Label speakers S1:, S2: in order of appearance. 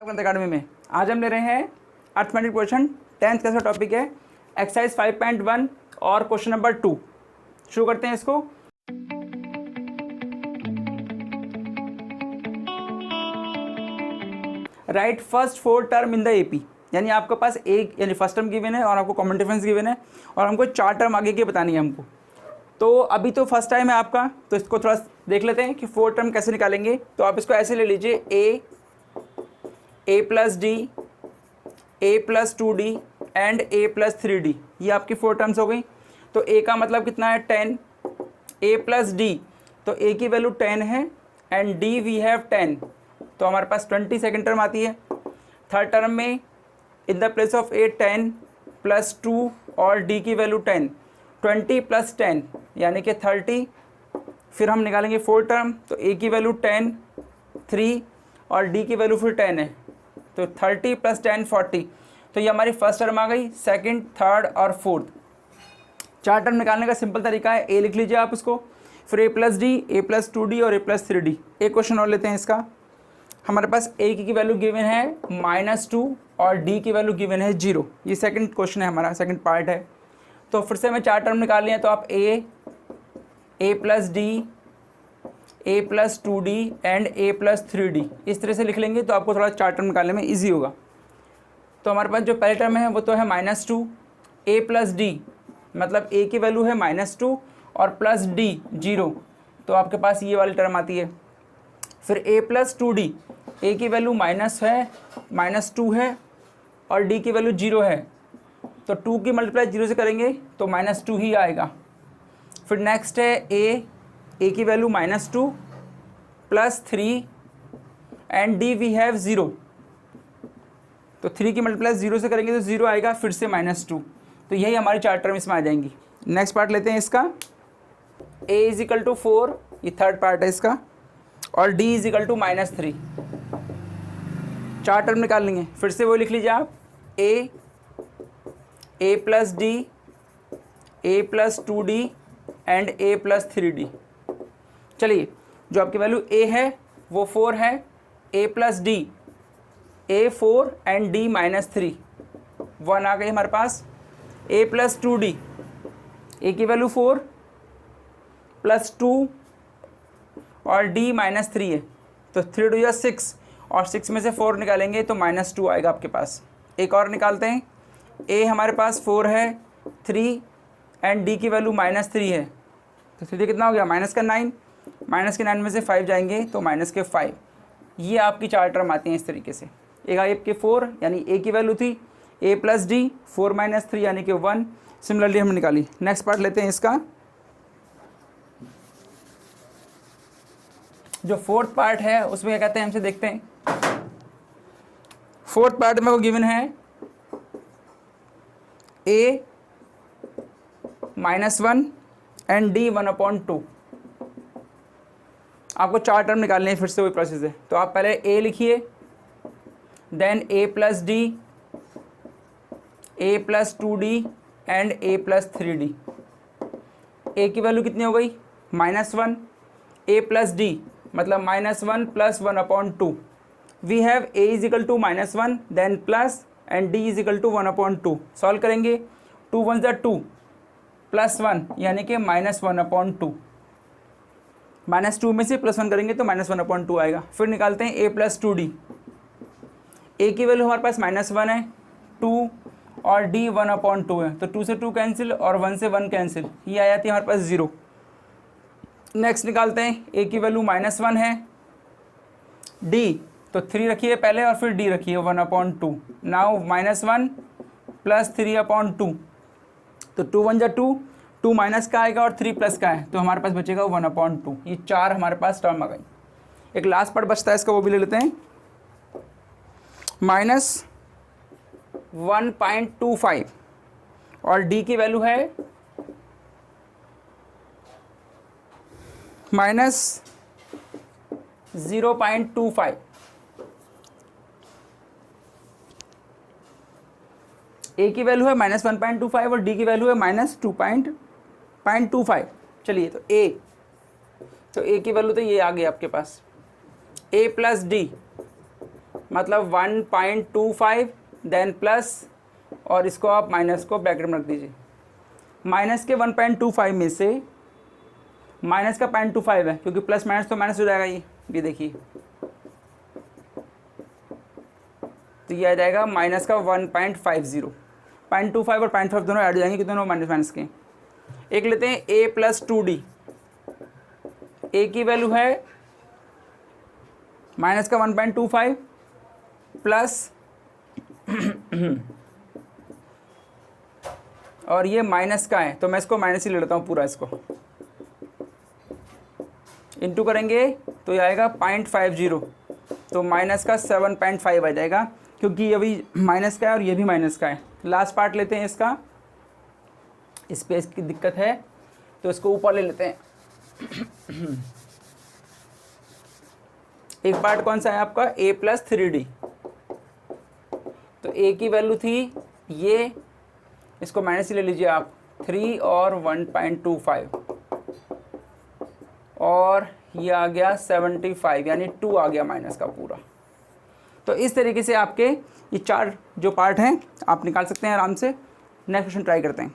S1: Academy में आज हम ले रहे हैं अर्थमेटिक क्वेश्चन 10th का टॉपिक है एक्सरसाइज 5.1 और क्वेश्चन नंबर 2। शुरू करते हैं इसको। Right first 4 term in the AP, यानी आपके पास एक यानी फर्स्ट टर्म गिवन है और आपको कॉमन डिफरेंस गिवन है और हमको 4 टर्म आगे की बतानी है हमको। तो अभी तो फर्स्ट टाइम है आपका, तो इसको थोड़ा देख लेते हैं कि 4 टर्म कैसे निकालेंगे। तो आप इसको ऐसे ले लीजिए a plus D, a plus 2d and a plus 3d, ये आपकी 4 टर्म्स हो गई। तो a का मतलब कितना है 10, a प्लस d, तो a की वैल्यू 10 है एंड d वी हैव 10, तो हमारे पास 20 सेकेंड टर्म आती है। थर्ड टर्म में in the place of a 10 plus 2 और d की वैल्यू 10, 20 प्लस 10 यानी कि 30। फिर हम निकालेंगे 4 टर्म, तो a की वैल्यू 10, 3 और d की वैल्यू फिर 10 है, तो 30 प्लस 10 40। तो ये हमारी फर्स्ट टर्म आ गई, सेकंड, थर्ड और फोर्थ। 4 टर्म निकालने का सिंपल तरीका है, a लिख लीजिए आप उसको, फिर a plus D, a plus 2d और a प्लस 3d। एक क्वेश्चन और लेते हैं इसका। हमारे पास a की वैल्यू गिवन है -2 और d की वैल्यू गिवन है 0। ये सेकंड क्वेश्चन है हमारा, सेकंड पार्ट है। तो फिर से हमें 4 टर्म निकाल लिए, तो आप a plus D, a plus 2d and a plus 3d इस तरह से लिख लेंगे, तो आपको थोड़ा 4 टर्म निकालने में ईजी होगा। तो हमारे पास जो पहले टर्म है वो तो है -2, a प्लस डी मतलब a की वैल्यू है -2 और प्लस d 0, तो आपके पास ये वाली टर्म आती है। फिर a प्लस 2d, a की वैल्यू -2 है और d की वैल्यू 0 है, तो 2 की मल्टीप्लाई 0 से करेंगे तो -2 ही आएगा। फिर नेक्स्ट है a की value -2 plus 3 and d we have 0, तो 3 की मल्टीप्लाई 0 से करेंगे तो 0 आएगा, फिर से -2। तो यही हमारी 4 टर्म इसमें आ जाएंगी। नेक्स्ट पार्ट लेते हैं इसका। a इज इक्वल टू 4, ये थर्ड पार्ट है इसका, और d is equal to -3। 4 term निकाल लेंगे, फिर से वो लिख लीजिए आप, a plus D, a plus 2d and a plus 3d। चलिए, जो आपकी वैल्यू a है वो 4 है, a plus D, a 4 and d -3, 1 आ गई हमारे पास। a प्लस 2d, a की वैल्यू 4 प्लस 2 और d -3 है, तो 3 2 या 6 और 6 में से 4 निकालेंगे तो -2 आएगा आपके पास। एक और निकालते हैं, a हमारे पास 4 है, 3 एंड d की वैल्यू -3 है, तो 3 कितना हो गया -9, -9 में से 5 जाएंगे तो -5। ये आपकी 4 टर्म आती हैं इस तरीके से। एक आई आपके 4 यानी a की वैल्यू थी a प्लस डी, 4 - 3 यानी कि 1। सिमिलरली हमने निकाली। नेक्स्ट पार्ट लेते हैं इसका। जो फोर्थ पार्ट है उसमें क्या कहते हैं हमसे देखते हैं। फोर्थ पार्ट में वो गिवन है a -1 एंड d 1/2। आपको 4 टर्म निकालने हैं, फिर से वही प्रोसेस है। तो आप पहले a लिखिए, then a plus D, a plus 2d and a plus 3d। a की वैल्यू कितनी हो गई -1, a प्लस डी मतलब -1 plus 1/2। We have a is equal to -1 then plus and d is equal to 1/2। Solve करेंगे, 2 1 2 plus 1 यानी कि -1/2, -2 में से +1 करेंगे तो -1/2 आएगा। फिर निकालते हैं a प्लस 2d, a की वैल्यू हमारे पास -1 है, 2 और d 1/2 है, तो 2 से 2 कैंसिल और 1 से 1 कैंसिल, ये आ जाती है हमारे पास 0। नेक्स्ट निकालते हैं, a की वैल्यू -1 है, d तो 3 रखिए पहले और फिर d रखिए 1/2। नाउ -1 प्लस 3/2, तो 2 1 2, 2 माइनस का आएगा और 3 प्लस का है, तो हमारे पास बचेगा 1/2। ये 4 हमारे पास टर्म आ गई। एक लास्ट पार्ट बचता है इसका, वो भी ले लेते हैं। -1.25 और d की वैल्यू है -0.25। a की वैल्यू है -1.25 और d की वैल्यू है -2.25। चलिए, तो a की वैल्यू तो ये आ गई आपके पास, a प्लस डी मतलब 1.25 देन प्लस, और इसको आप माइनस को ब्रैकेट में रख दीजिए। माइनस के 1.25 में से माइनस का 0.25 है, क्योंकि प्लस माइनस तो माइनस हो जाएगा। ये देखिए, तो ये आ जाएगा माइनस का 1.50। 0.25 और 0.5 दोनों ऐड हो जाएंगे, कि दोनों माइनस माइनस के। एक लेते हैं a प्लस 2d। a की वैल्यू है माइनस का 1.25 प्लस और ये माइनस का है, तो मैं इसको माइनस ही ले लेता हूँ पूरा। इसको इंटू करेंगे तो ये आएगा 0.50, तो माइनस का 7.5 आ जाएगा, क्योंकि ये भी माइनस का है और ये भी माइनस का है। लास्ट पार्ट लेते हैं इसका, स्पेस की दिक्कत है तो इसको ऊपर ले लेते हैं। एक पार्ट कौन सा है आपका, a प्लस 3d। तो a की वैल्यू थी ये, इसको माइनस ही ले लीजिए आप, 3 और 1.25, और ये आ गया 75, यानी 2 आ गया माइनस का पूरा। तो इस तरीके से आपके ये 4 जो पार्ट हैं आप निकाल सकते हैं आराम से। नेक्स्ट क्वेश्चन ट्राई करते हैं।